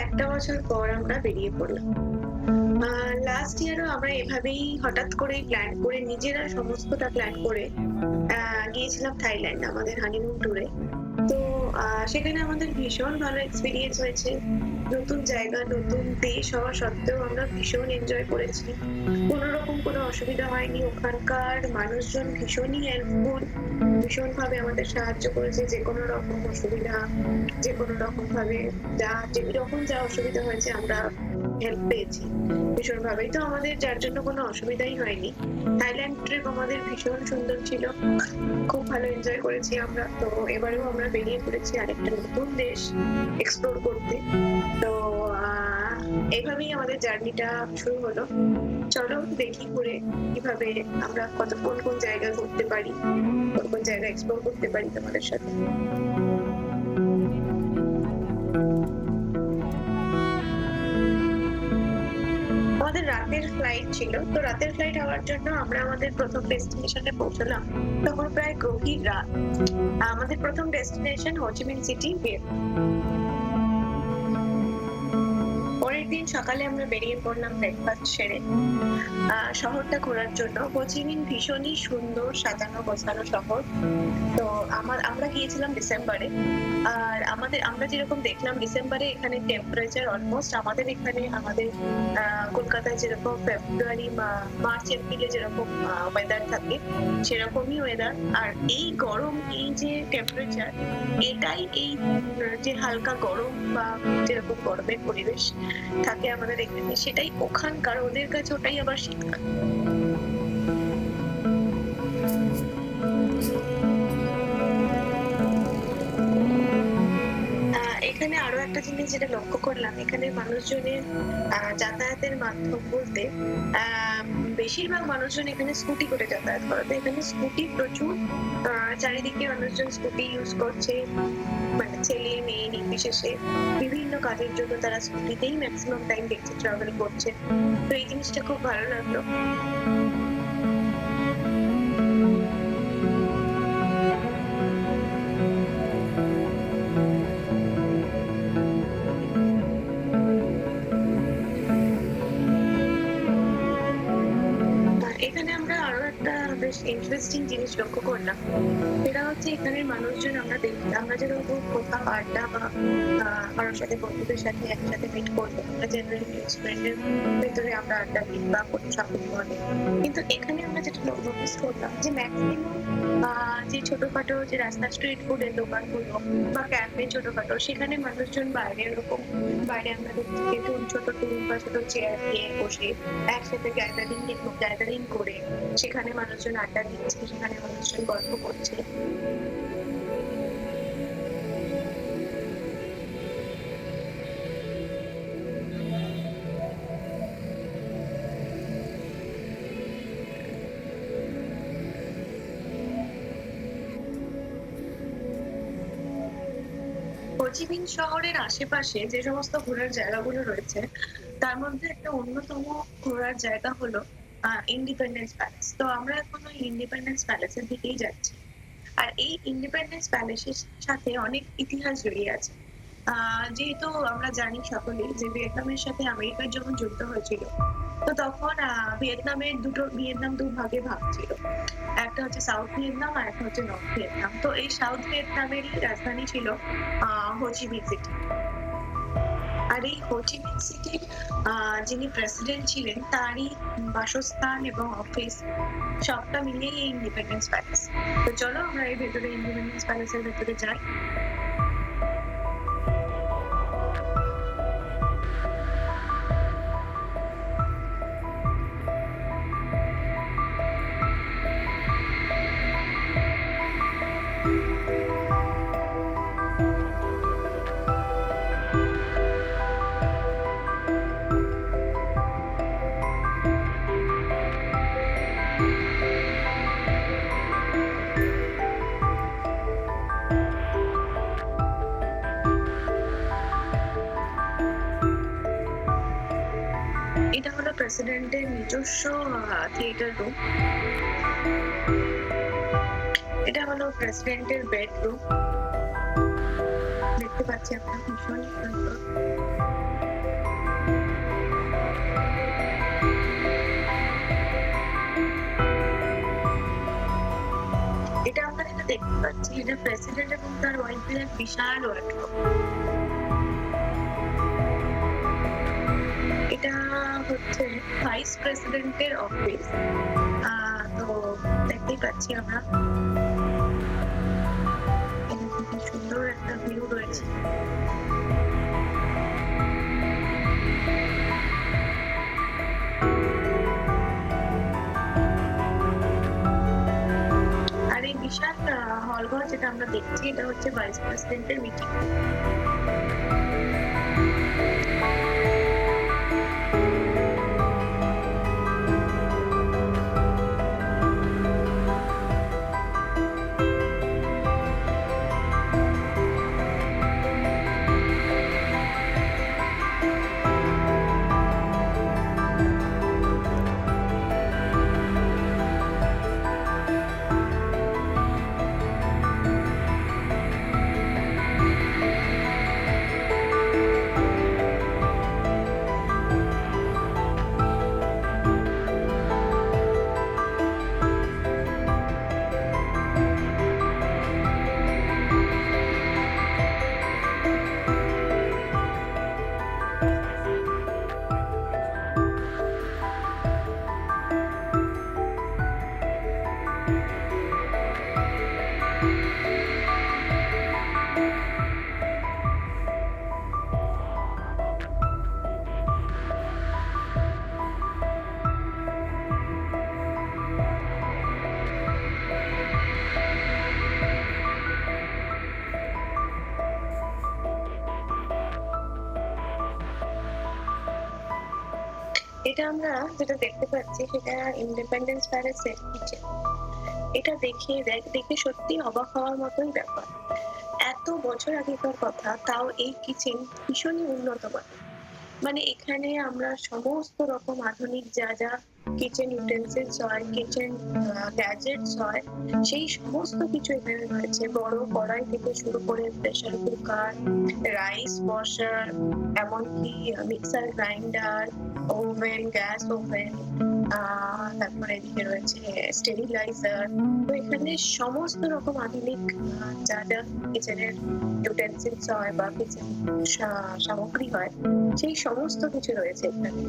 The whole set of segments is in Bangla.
একটা বছর পর আমরা বেরিয়ে পড়লাম। লাস্ট ইয়ারও আমরা এভাবেই হঠাৎ করেই প্ল্যান করে নিজেরা সমস্তটা প্ল্যান করে গিয়েছিলাম থাইল্যান্ড আমাদের হানিমুন ট্যুরে। তো সেখানে আমাদের ভীষণ ভালো এক্সপেরিয়েন্স হয়েছে। নতুন জায়গা, নতুন দেশ হওয়া সত্ত্বেও আমরা ভীষণ এনজয় করেছি। কোনরকম কোনো অসুবিধা হয়নি। ওখানকার মানুষজন ভীষণই হেল্পফুল। ভীষণভাবে আমাদের সাহায্য করেছে যেকোনো রকম অসুবিধা, যেকোনো রকম ভাবে যেরকম যা অসুবিধা হয়েছে আমরা হেল্প পেয়েছি ভীষণভাবেই। তো আমাদের যার জন্য কোনো অসুবিধাই হয়নি। থাইল্যান্ড ট্রিপ আমাদের ভীষণ সুন্দর ছিল। খুব ভালো এনজয় করেছি আমরা। তো এবারেও আমরা বেরিয়ে পড়েছি আরেকটা নতুন দেশ এক্সপ্লোর করতে। তো এইভাবেই আমাদের জার্নিটা শুরু হলো। চলো দেখি ঘুরে কিভাবে আমরা কোন কোন জায়গা ঘুরতে পারি, কোন কোন জায়গা এক্সপ্লোর করতে পারি তোমাদের সাথে। আমাদের রাতের ফ্লাইট ছিল। তো রাতের ফ্লাইট হওয়ার জন্য আমরা আমাদের প্রথম ডেস্টিনেশনে পৌঁছলাম তখন প্রায় গভীর রাত। আমাদের প্রথম ডেস্টিনেশন হোচিমিন সিটি, ভিয়েতনাম। পরের দিন সকালে আমরা বেরিয়ে পড়লাম ব্রেকফাস্ট সেরে শহরটা ঘোরার জন্য। হোচিমিন ভীষণই সুন্দর সাজানো গোছানো শহর। তো আমরা গিয়েছিলাম ডিসেম্বরে। আর আমরা যেরকম দেখলাম ডিসেম্বরে এখানে টেম্পারেচার অলমোস্ট আমাদের এখানে কলকাতায় যেরকম ফেব্রুয়ারি মার্চ এপ্রিলে যেরকম ওয়েদার থাকে সেরকমই ওয়েদার। আর এই গরম, এই যে টেম্পারেচার, এটাই এই যে হালকা গরম বা যেরকম গরমের পরিবেশ থাকে আমাদের এখানে, সেটাই ওখানকার, ওদের কাছে ওটাই আবার শীতকাল। এখানে আরো একটা জিনিস যেটা লক্ষ্য করলাম, এখানে মানুষজনের যাতায়াতের মাধ্যম বলতে বেশিরভাগ মানুষজন এখানে স্কুটি করে যাতায়াত করে। তো এখানে স্কুটি প্রচুর, চারিদিকে মানুষজন স্কুটি ইউজ করছে। মানে ছেলে মেয়ে নির্বিশেষে বিভিন্ন কাজের জন্য তারা স্কুটিতেই ম্যাক্সিমাম টাইম দেখছি ট্রাভেল করছে। তো এই জিনিসটা খুব ভালো লাগলো। এখানে আমরা আরো একটা বেশ ইন্টারেস্টিং জিনিস লক্ষ্য করলাম। সেটা হচ্ছে এখানের মানুষজন আমরা যেরকম কোথাও আড্ডা বা কারোর সাথে বন্ধুদের সাথে একসাথে মিট করবো, আমরা জেনারেলি রেস্টুরেন্টের ভেতরে আমরা আড্ডা দিই বা কোনো শপিং মলে। কিন্তু এখানে আমরা যেটা নোটিস করলাম যে ম্যাক্সিমাম যে ছোটখাটো যে রাস্তা স্ট্রিট ফুডের দোকানগুলো বা ক্যাফে ছোটখাটো, সেখানে মানুষজন বাইরে বাইরে আমরা দেখছি যে ছোট টেবিল বা ছোট চেয়ার দিয়ে বসে একসাথে গ্যাদারিং করে সেখানে মানুষজন আড্ডা দিচ্ছে, সেখানে মানুষজন গল্প করছে। হোচিমিন শহরের আশেপাশে যে সমস্ত ঘোরার জায়গাগুলো রয়েছে তার মধ্যে একটা অন্যতম ঘোরার জায়গা হলো ইন্ডিপেন্ডেন্স প্যালেস। তো আমরা এখন ওই ইন্ডিপেন্ডেন্স প্যালেসের দিকেই যাচ্ছি। আর এই ইন্ডিপেন্ডেন্স প্যালেসের সাথে অনেক ইতিহাস জড়িয়ে আছে। যেহেতু আমরা জানি সকলেই যে ভিয়েতনামের সাথে আমেরিকার যখন যুদ্ধ হয়েছিল, তো তখন ভিয়েতনাম ভাগে ভাগ ছিল। একটা হচ্ছে সাউথ ভিয়েতনাম আর একটা হচ্ছে নর্থ ভিয়েতনাম। তো এই সাউথ ভিয়েতনামেরই রাজধানী ছিল হোচিমিন সিটি। আর এই হোচিমিন সিটির যিনি প্রেসিডেন্ট ছিলেন তারই বাসস্থান এবং অফিস সবটা মিলিয়ে এই ইন্ডিপেন্ডেন্স প্যালেস। তো চলো আমরা এই ভেতরে ইন্ডিপেন্ডেন্স প্যালেসের ভেতরে যাই। এটা হলো প্রেসিডেন্টের নিজস্ব থিয়েটার রুম। এটা হলো প্রেসিডেন্টের বেডরুম। দেখতে পাচ্ছি আমরা ভীষণ সুন্দর। দেখতে পাচ্ছি এটা প্রেসিডেন্ট এবং তার ওয়াইফের এক বিশাল ওয়ার্ডরোব। এটা হচ্ছে ভাইস প্রেসিডেন্টের অফিস। তো দেখতেই পাচ্ছি আমরা কি সুন্দর একটা ভিউ রয়েছে। আর এই বিশাল হল ঘর যেটা আমরা দেখছি এটা হচ্ছে ভাইস প্রেসিডেন্টের মিটিং। এটা আমরা যেটা দেখতে পাচ্ছি সেটা ইন্ডিপেন্ডেন্স প্যালেসের কিচেন। এটা দেখে সত্যি অবাক হওয়ার মতোই ব্যাপার। এত বছর আগেকার কথা, তাও এই কিচেন ভীষণই উন্নত মানের। মানে এখানে আমরা সমস্ত রকম আধুনিক যা যা কিচেন ইউটেন্সিলস হয়, কিচেন গ্যাজেটস হয়, সেই সমস্ত কিছু এখানে রয়েছে। বড় কড়াই থেকে শুরু করে প্রেসার কুকার, রাইস ওয়াশার, এমনকি mixer grinder, oven, gas oven, তারপরে এদিকে রয়েছে স্টেরিলাইজার। তো এখানে সমস্ত রকম আধুনিক যা যা কিচেনের ইউটেন্সিলস হয় বা কিচেন সামগ্রী হয়, সেই সমস্ত কিছু রয়েছে এখানে।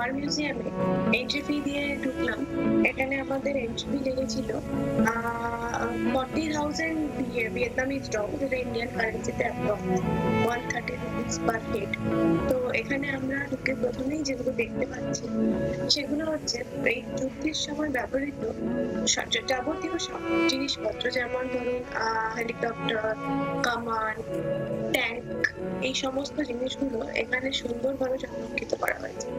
ওয়ার মিউজিয়ামে এন্ট্রি ফি দিয়ে ঢুকলাম। এখানে আমাদের এন্ট্রি ফি লেগেছিল 40,000 ভিয়েতনামিজ ডলার, যেটা ইন্ডিয়ান কারেন্সিতে অ্যাপ্রক্স 130 রুপিস পার হেড। তো এখানে আমরা ঢুকে প্রথমেই যেগুলো দেখতে পাচ্ছি সেগুলো হচ্ছে এই যুদ্ধের সময় ব্যবহৃত যাবতীয় সব জিনিসপত্র, যেমন ধরুন হেলিকপ্টার, কামান, ট্যাঙ্ক, এই সমস্ত জিনিসগুলো এখানে সুন্দরভাবে সংরক্ষিত করা হয়েছে।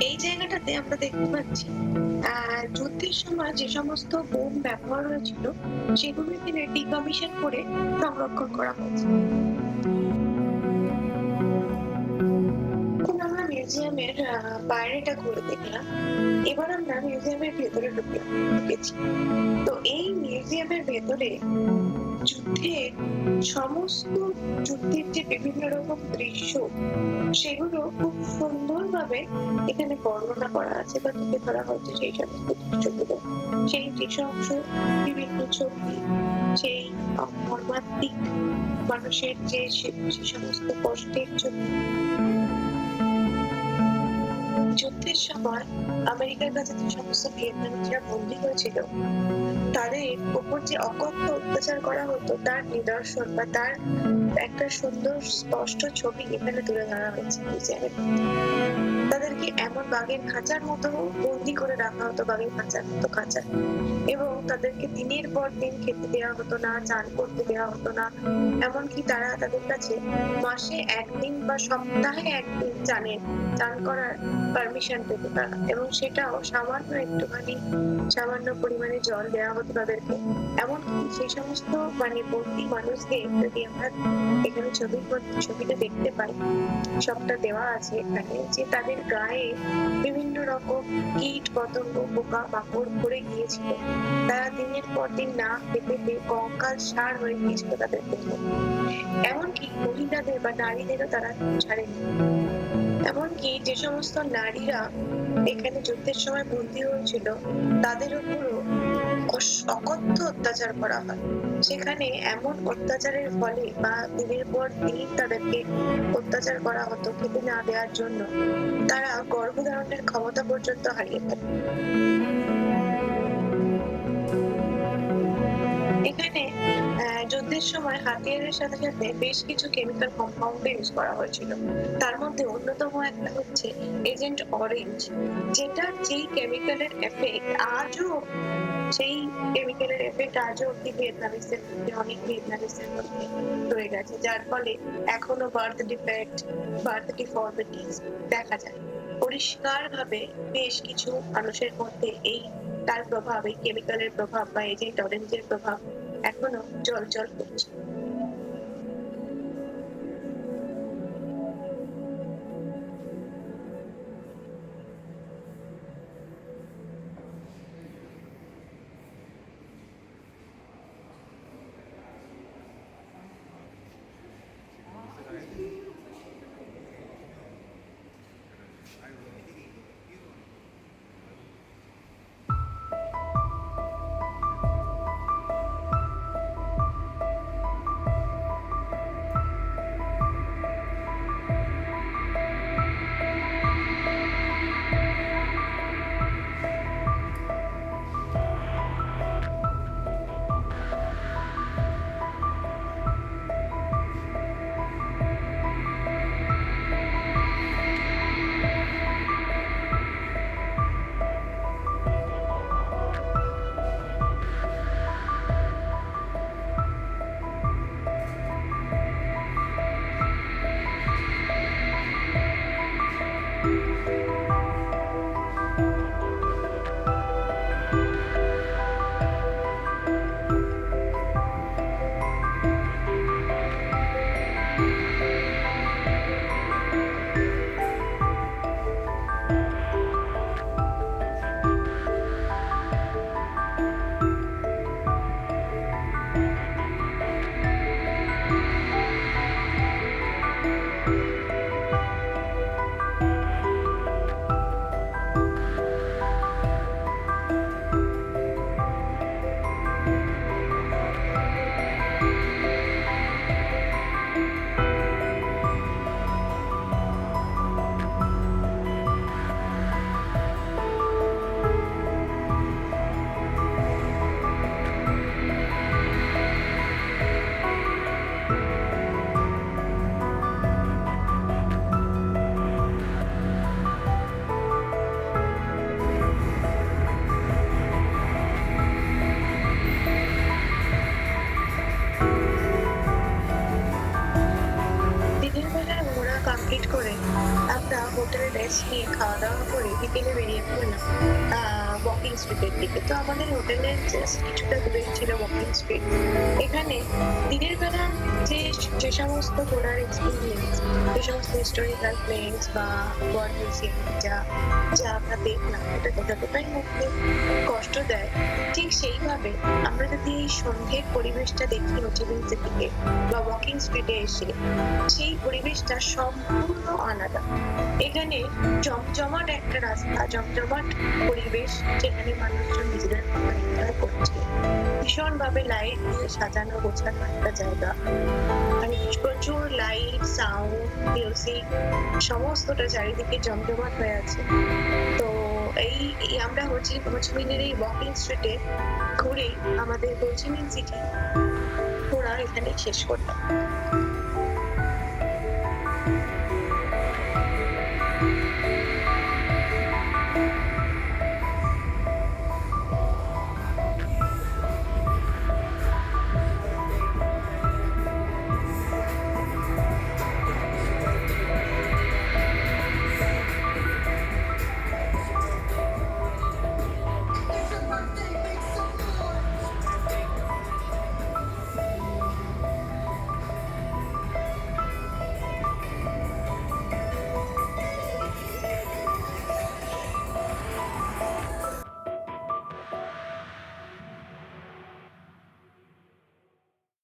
এই জায়গাটাতে আমরা দেখতে পাচ্ছি যুদ্ধের সময় যে সমস্ত বোম ব্যবহার হয়েছিল সেগুলো এখানে ডিকমিশন করে সংরক্ষণ করা হয়েছে। এখন আমরা মিউজিয়ামের বাইরেটা ঘুরে দেখলাম। এবার আমরা মিউজিয়ামের ভেতরে ঢুকেছি। তো এই মিউজিয়ামের ভেতরে যুদ্ধের সমস্ত যুদ্ধের যে বিভিন্ন রকম দৃশ্য সেগুলো খুব সুন্দরভাবে এখানে বর্ণনা করা আছে বা তুলে ধরা হয়েছে। সেই সমস্ত দৃশ্যগুলো, সেই দৃশ্যাংশ, বিভিন্ন ছবি, সেই মর্মান্তিক মানুষের যে সমস্ত কষ্টের ছবি। যুদ্ধের সময় আমেরিকার কাছে যে সমস্ত ভিয়েতনামিজরা বন্দী হয়েছিল তাদের উপর যে অকথ্য অত্যাচার করা হতো তার নিদর্শন বা তার একটা সুন্দর স্পষ্ট ছবি এখানে তুলে ধরা হয়েছে। তাদেরকে এমন বাঘের খাঁচার মতো বন্দি করে রাখা হতো, বাঘের খাঁচার মতো খাঁচা, এবং তাদেরকে দিনের পর দিন খেতে দেওয়া হতো না, চান করতে দেওয়া হতো না। এমনকি তারা তাদের কাছে মাসে একদিন বা সপ্তাহে একদিন চান করার পারমিশন পেত তারা, এবং সেটাও সামান্য একটুখানি সামান্য পরিমাণে জল দেওয়া হতো তাদেরকে। এমনকি সেই সমস্ত বন্দি মানুষকে যদি আমরা এখানে ছবিটা দেখতে পাই, সবটা দেওয়া আছে এখানে, যে তাদের গায়ে বিভিন্ন রকম কীট পতঙ্গ পোকা মাকড় পড়ে গিয়েছিল। তারা দিনের পর দিন না খেতে পেয়ে কঙ্কাল সার হয়ে গিয়েছিল তাদের দেহ। এমনকি মহিলাদের বা নারীদেরও তারা ছাড়েনি। এমনকি যে সমস্ত নারীরা এখানে যুদ্ধের সময় বন্দী হয়েছিল তাদের উপরও অকথ্য অত্যাচার করা হয়। সেখানে এমন অত্যাচারের ফলে বা দিনের পর দিন তাদেরকে অত্যাচার করা হতো খেতে না দেওয়ার জন্য, তারা গর্ভধারণের ক্ষমতা পর্যন্ত হারিয়ে ফেলে। এখানে যুদ্ধের সময় হাতিয়ারের সাথে সাথে বেশ কিছু কেমিক্যাল কম্পাউন্ড ইউজ করা হয়েছিল। তার মধ্যে অন্যতম একটা হচ্ছে এজেন্ট অরেঞ্জ, যেটা যেই কেমিক্যালের এফেক্ট আজও অব্দি ভিয়েতনামিজদের মধ্যে, অনেক ভিয়েতনামিজদের মধ্যে রয়ে গেছে, যার ফলে এখনো বার্থ ডিফেক্ট, বার্থ ডিফর্মিটিস দেখা যায়। পরিষ্কার ভাবে বেশ কিছু মানুষের মধ্যে তার প্রভাব, এই কেমিক্যালের প্রভাব বা এজেন্ট অরেঞ্জের প্রভাব এখনো জল করছে। হোটেলে রেস্ট নিয়ে খাওয়া দাওয়া করে বিকেলে বেরিয়ে পড়লাম ওয়াকিং স্ট্রিটের দিকে। তো আমাদের হোটেলের জাস্ট কিছুটা দূরে ছিল ওয়াকিং স্ট্রিট। এখানে দিনের বেলা যে যে সমস্ত ঘোরার এক্সপিরিয়েন্স, যে সমস্ত হিস্টোরিক্যাল প্লেস বা ওয়ার্ল্ড মিউজিয়াম যা যা আমরা দেখলাম, এটা যতটাই মধ্যে কষ্ট দেয়, ঠিক সেইভাবে আমরা যদি এই সন্ধ্যের পরিবেশটা দেখি হোচিমিন সিটিতে বা ওয়াকিং স্ট্রিটে এসে, সেই পরিবেশটা সম্পূর্ণ আলাদা। এখানে জমজমাট একটা রাস্তা, জমজমাট পরিবেশ, যেখানে মানুষজন নিজেদের এনজয় করছে, ভীষণ ভাবে লাইট দিয়ে সাজানো গোছানো একটা জায়গা, মানে প্রচুর লাইট, সাউন্ড, মিউজিক, সমস্তটা চারিদিকে জমজমাট হয়ে আছে। তো এই আমরা হোচিমিনের এই ওয়াকিং স্ট্রিটে ঘুরে আমাদের হোচিমিন সিটি ঘোরা এখানে শেষ করলাম।